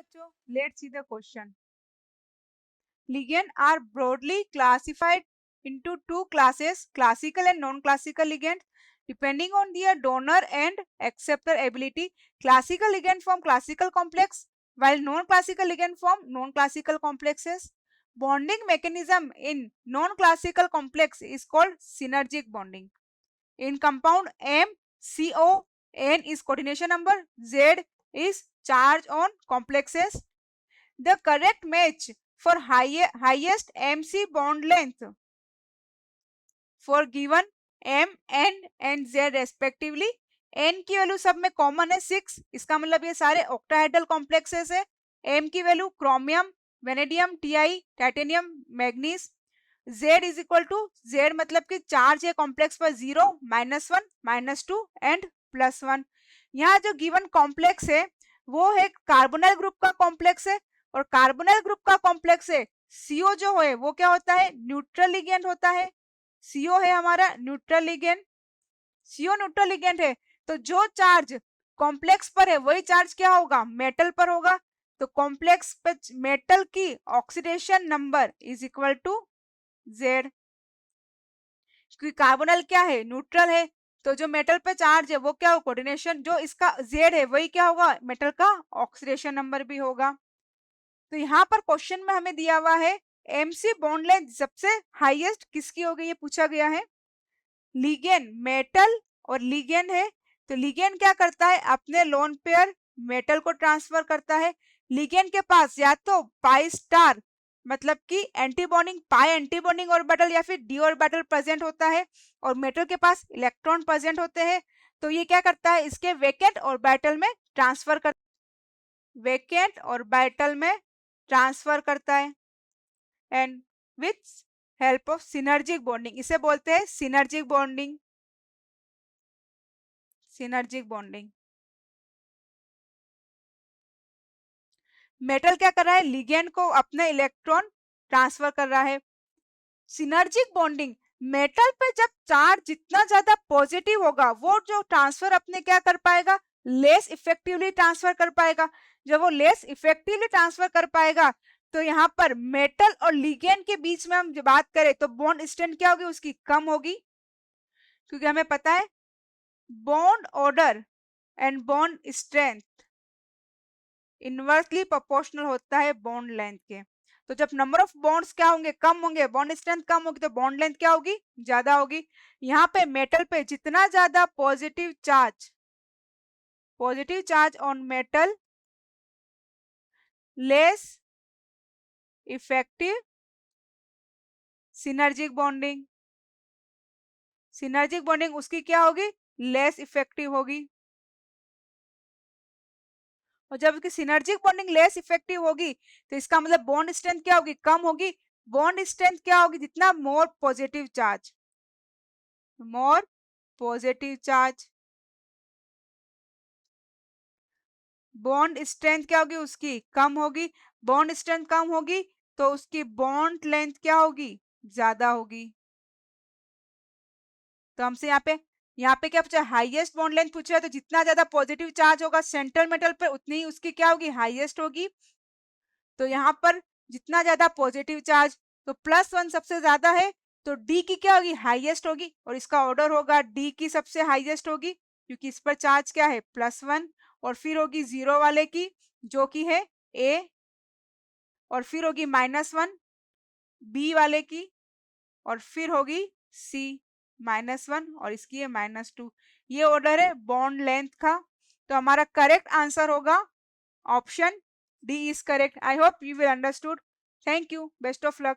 बच्चों, let's see the question. Ligands are broadly classified into two classes, classical and non-classical ligands, depending on their donor and acceptor ability. Classical ligand form classical complex, while non-classical ligand form non-classical complexes. Bonding mechanism in non-classical complex is called synergic bonding. In compound M, CO, N is coordination number, Z is charge on complexes. The correct match for highest MC bond length for given M, N and Z respectively. N की value सब में common है 6, इसका मतलब ये सारे octahedral complexes है. M की value chromium, vanadium, Ti, titanium, manganese. Z is equal to Z मतलब कि चार्ज है कॉम्प्लेक्स पर 0, -1, -2 एंड +1. यहाँ जो गिवन कॉम्प्लेक्स है वो है कार्बोनाइल ग्रुप का कॉम्प्लेक्स है, और कार्बोनाइल ग्रुप का कॉम्प्लेक्स है CO जो है वो क्या होता है, न्यूट्रल लिगेंड होता है. CO है हमारा neutral ligand. CO neutral ligand है तो जो चार्ज कॉम्प्लेक्स पर है वही चार्ज क्या होगा, मेटल पर होगा. तो कॉम्प्लेक्स पे मेटल की oxidation number is equal to Z. क्योंकि कार्बोनाइल क्या है, न्यूट्रल है, तो जो मेटल पे चार्ज है वो क्या होगा, कोऑर्डिनेशन. जो इसका Z है वही क्या होगा, मेटल का ऑक्सीडेशन नंबर भी होगा. तो यहाँ पर क्वेश्चन में हमें दिया हुआ है MC बॉन्ड लेंथ सबसे हाईएस्ट किसकी होगी, ये पूछा गया है. लिगेंड मेटल और लिगेंड है, तो लिगेंड क्या करता है, अपने लोन पेयर मेटल को ट्रांसफर करता है. लिगेंड के पास या तो पाई स्टार मतलब कि एंटीबॉन्डिंग पाई एंटीबॉन्डिंग ऑर्बिटल या फिर डी ऑर्बिटल प्रेजेंट होता है, और मेटल के पास इलेक्ट्रॉन प्रेजेंट होते हैं. तो ये क्या करता है, इसके वेकेंट ऑर्बिटल में ट्रांसफर कर वेकेंट ऑर्बिटल में ट्रांसफर करता है. And with help of synergic bonding, इसे बोलते हैं synergic bonding. Synergic bonding. Metal क्या कर रहा है, लिगेंड को अपने इलेक्ट्रॉन ट्रांसफर कर रहा है. सिनर्जिक बॉन्डिंग, मेटल पे जब चार्ज जितना ज्यादा पॉजिटिव होगा वो जो ट्रांसफर अपने क्या कर पाएगा, लेस इफेक्टिवली ट्रांसफर कर पाएगा. जब वो लेस इफेक्टिवली ट्रांसफर कर पाएगा तो यहाँ पर मेटल और लिगेंड के बीच में हम जब बात करें तो बॉन्ड स्ट्रेंथ क्या होगी, उसकी कम होगी. क्योंकि हमें पता है bond order and bond strength inversely proportional होता है बॉन्ड लेंथ के. तो जब नंबर ऑफ बॉन्ड्स क्या होंगे, कम होंगे, बॉन्ड स्ट्रेंथ कम होगी, तो बॉन्ड लेंथ क्या होगी, ज्यादा होगी. यहाँ पे मेटल पे जितना ज्यादा positive charge on metal, less effective synergic bonding. Synergic bonding उसकी क्या होगी, लेस इफेक्टिव होगी. और जब उसकी सिनर्जिक बॉन्डिंग लेस इफेक्टिव होगी तो इसका मतलब बॉन्ड स्ट्रेंथ क्या होगी, कम होगी. बॉन्ड स्ट्रेंथ क्या होगी, जितना more positive charge bond strength क्या होगी, उसकी कम होगी. बॉन्ड स्ट्रेंथ कम होगी तो उसकी बॉन्ड लेंथ क्या होगी, ज्यादा होगी. तो हमसे यहाँ पे क्या पूछा, हाईएस्ट बॉन्ड लेंथ पूछा है, तो जितना ज्यादा पॉजिटिव चार्ज होगा सेंट्रल मेटल पर उतनी ही उसकी क्या होगी, हाईएस्ट होगी. तो यहाँ पर जितना ज्यादा पॉजिटिव चार्ज, तो +1 सबसे ज्यादा है तो डी की क्या होगी, हाईएस्ट होगी, और इसका ऑर्डर होगा डी की सबसे हाईएस्ट होगी क्योंकि इस पर चार्ज क्या है, +1. और फिर होगी 0 वाले की जो कि है ए, और फिर होगी -1 बी वाले की, और फिर होगी सी -1, और इसकी है -2. ये ऑर्डर है बॉन्ड लेंथ का. तो हमारा करेक्ट आंसर होगा option D is correct. I hope you will understood. Thank you. Best of luck.